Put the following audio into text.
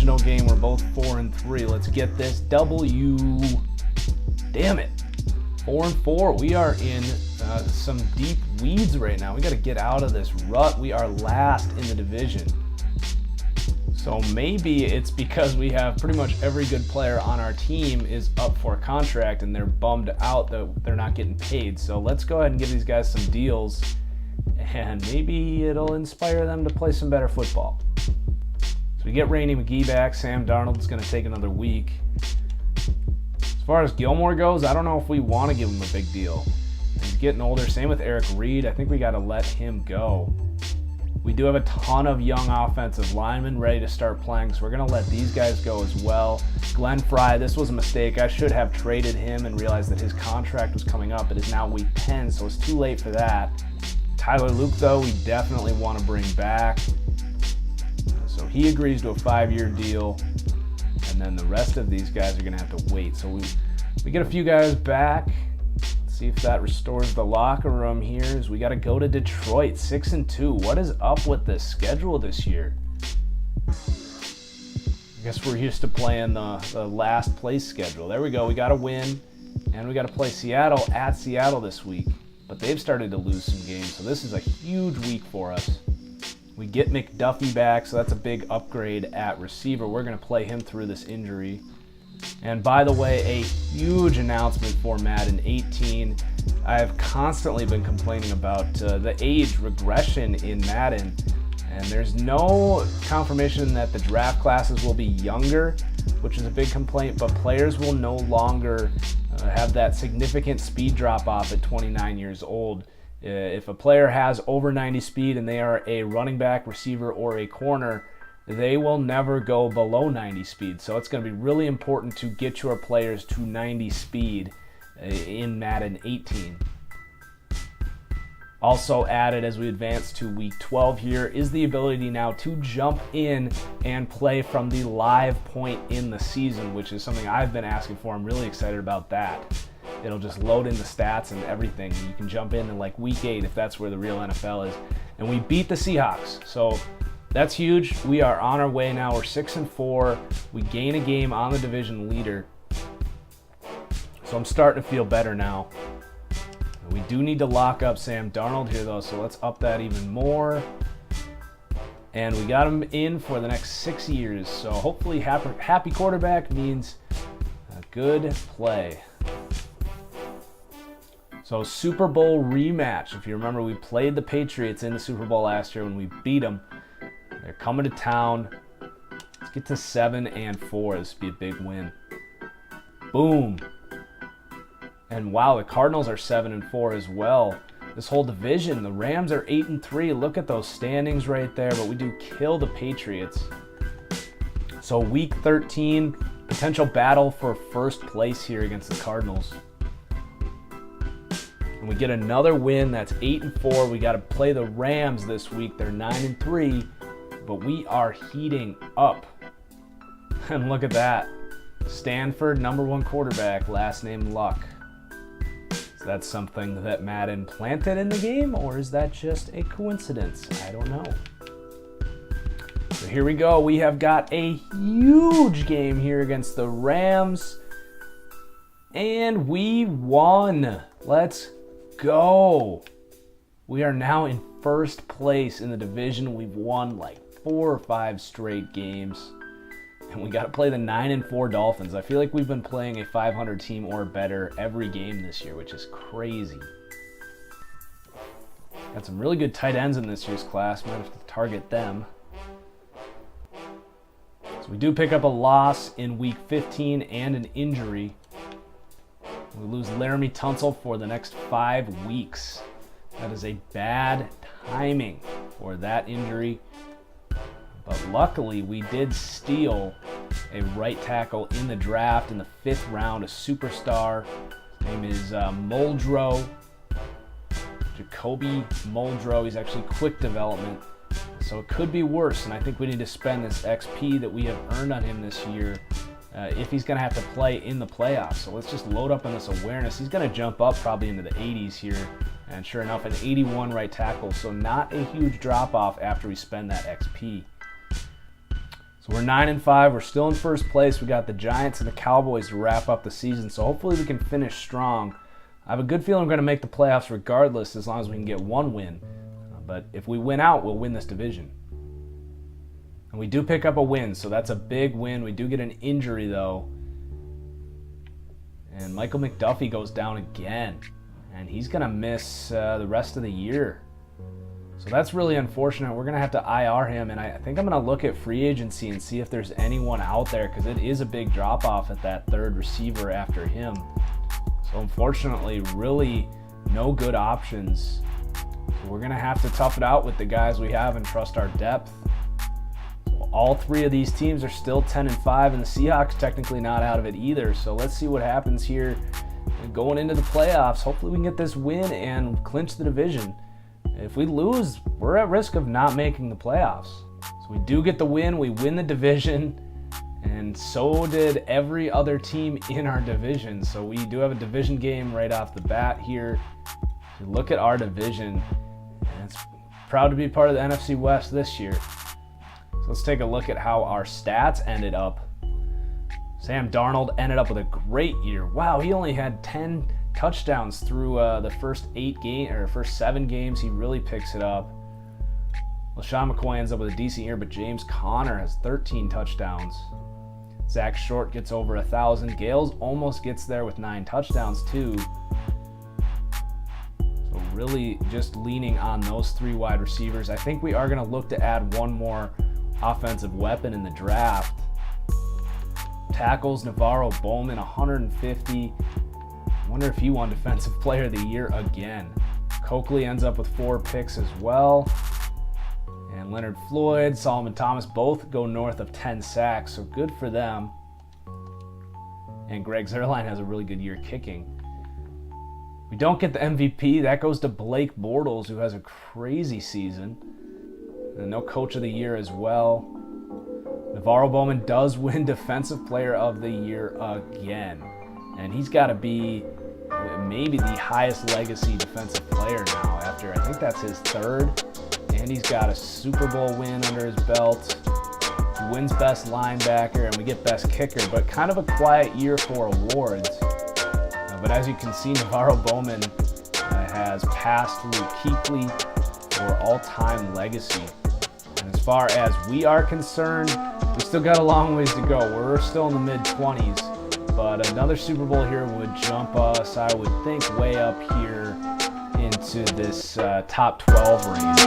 divisional game. We're both 4-3. Let's get this W. Damn it. 4-4. We are in some deep weeds right now. We got to get out of this rut. We are last in the division. So maybe it's because we have pretty much every good player on our team is up for a contract and they're bummed out that they're not getting paid. So let's go ahead and give these guys some deals and maybe it'll inspire them to play some better football. So we get Randy McGee back. Sam Darnold's going to take another week. As far as Gilmore goes, I don't know if we want to give him a big deal. He's getting older. Same with Eric Reed. I think we got to let him go. We do have a ton of young offensive linemen ready to start playing, so we're going to let these guys go as well. Glenn Fry, this was a mistake. I should have traded him and realized that his contract was coming up. It is now week 10, so it's too late for that. Tyler Luke, though, we definitely want to bring back. So he agrees to a 5-year deal, and then the rest of these guys are going to have to wait. So we get a few guys back. See if that restores the locker room here. As we got to go to Detroit, 6-2. What is up with this schedule this year? I guess we're used to playing the last place schedule. There we go. We got to win, and we got to play Seattle at Seattle this week. But they've started to lose some games, so this is a huge week for us. We get McDuffie back, so that's a big upgrade at receiver. We're going to play him through this injury. And by the way, a huge announcement for Madden 18. I have constantly been complaining about the age regression in Madden, and there's no confirmation that the draft classes will be younger, which is a big complaint, but players will no longer have that significant speed drop off at 29 years old. If a player has over 90 speed and they are a running back, receiver, or a corner, they will never go below 90 speed. So it's going to be really important to get your players to 90 speed in Madden 18. Also added as we advance to week 12 here is the ability now to jump in and play from the live point in the season, which is something I've been asking for. I'm really excited about that. It'll just load in the stats and everything. You can jump in like week 8 if that's where the real NFL is. And we beat the Seahawks. So that's huge. We are on our way now. We're 6-4. We gain a game on the division leader. So I'm starting to feel better now. We do need to lock up Sam Darnold here, though, so let's up that even more. And we got him in for the next 6 years. So hopefully happy quarterback means a good play. So Super Bowl rematch. If you remember, we played the Patriots in the Super Bowl last year when we beat them. They're coming to town. Let's get to 7-4. This would be a big win. Boom. And wow, the Cardinals are 7-4 as well. This whole division, the Rams are 8-3. Look at those standings right there, but we do kill the Patriots. So week 13, potential battle for first place here against the Cardinals. And we get another win. That's 8-4. We got to play the Rams this week. They're 9-3. But we are heating up. And look at that. Stanford, #1 quarterback, last name Luck. So that's something that Madden planted in the game, or is that just a coincidence? I don't know. So here we go. We have got a huge game here against the Rams. And we won. Let's go. We are now in first place in the division. We've won like 4 or 5 straight games. And we got to play the 9-4 Dolphins. I feel like we've been playing a 500 team or better every game this year, which is crazy. Got some really good tight ends in this year's class. Might have to target them. So we do pick up a loss in week 15 and an injury. We lose Laramie Tunsil for the next 5 weeks. That is a bad timing for that injury. But luckily, we did steal a right tackle in the draft in the 5th round, a superstar. His name is Muldrow, Jacoby Muldrow. He's actually quick development, so it could be worse. And I think we need to spend this XP that we have earned on him this year if he's going to have to play in the playoffs. So let's just load up on this awareness. He's going to jump up probably into the 80s here. And sure enough, an 81 right tackle. So not a huge drop off after we spend that XP. So we're 9-5. We're still in first place. We got the Giants and the Cowboys to wrap up the season. So hopefully we can finish strong. I have a good feeling we're going to make the playoffs regardless, as long as we can get one win. But if we win out, we'll win this division. And we do pick up a win, so that's a big win. We do get an injury, though. And Michael McDuffie goes down again. And he's going to miss the rest of the year. So that's really unfortunate. We're going to have to IR him. And I think I'm going to look at free agency and see if there's anyone out there, because it is a big drop-off at that third receiver after him. So unfortunately, really no good options. So we're going to have to tough it out with the guys we have and trust our depth. So all three of these teams are still 10-5, and the Seahawks technically not out of it either. So let's see what happens here going into the playoffs. Hopefully we can get this win and clinch the division. If we lose, we're at risk of not making the playoffs. So we do get the win. We win the division. And so did every other team in our division. So we do have a division game right off the bat here. So look at our division. And it's proud to be part of the NFC West this year. So let's take a look at how our stats ended up. Sam Darnold ended up with a great year. Wow, he only had 10 touchdowns through the first 7 games. He really picks it up. LaShawn McCoy ends up with a decent year, but James Conner has 13 touchdowns. Zach Short gets over 1,000. Gales almost gets there with 9 touchdowns too. So really just leaning on those 3 wide receivers. I think we are going to look to add one more offensive weapon in the draft. Tackles, Navarro Bowman, 150. I wonder if he won Defensive Player of the Year again. Coakley ends up with 4 picks as well. And Leonard Floyd, Solomon Thomas both go north of 10 sacks, so good for them. And Greg Zuerlein has a really good year kicking. We don't get the MVP. That goes to Blake Bortles, who has a crazy season. And no Coach of the Year as well. Navarro Bowman does win Defensive Player of the Year again. And he's got to be maybe the highest legacy defensive player now after, I think that's his 3rd. And he's got a Super Bowl win under his belt. He wins Best Linebacker, and we get Best Kicker, but kind of a quiet year for awards. But as you can see, Navarro Bowman has passed Luke Kuechly for all-time legacy. And as far as we are concerned, we still got a long ways to go. We're still in the mid-20s, but another Super Bowl here would jump us, I would think, way up here into this top 12 range.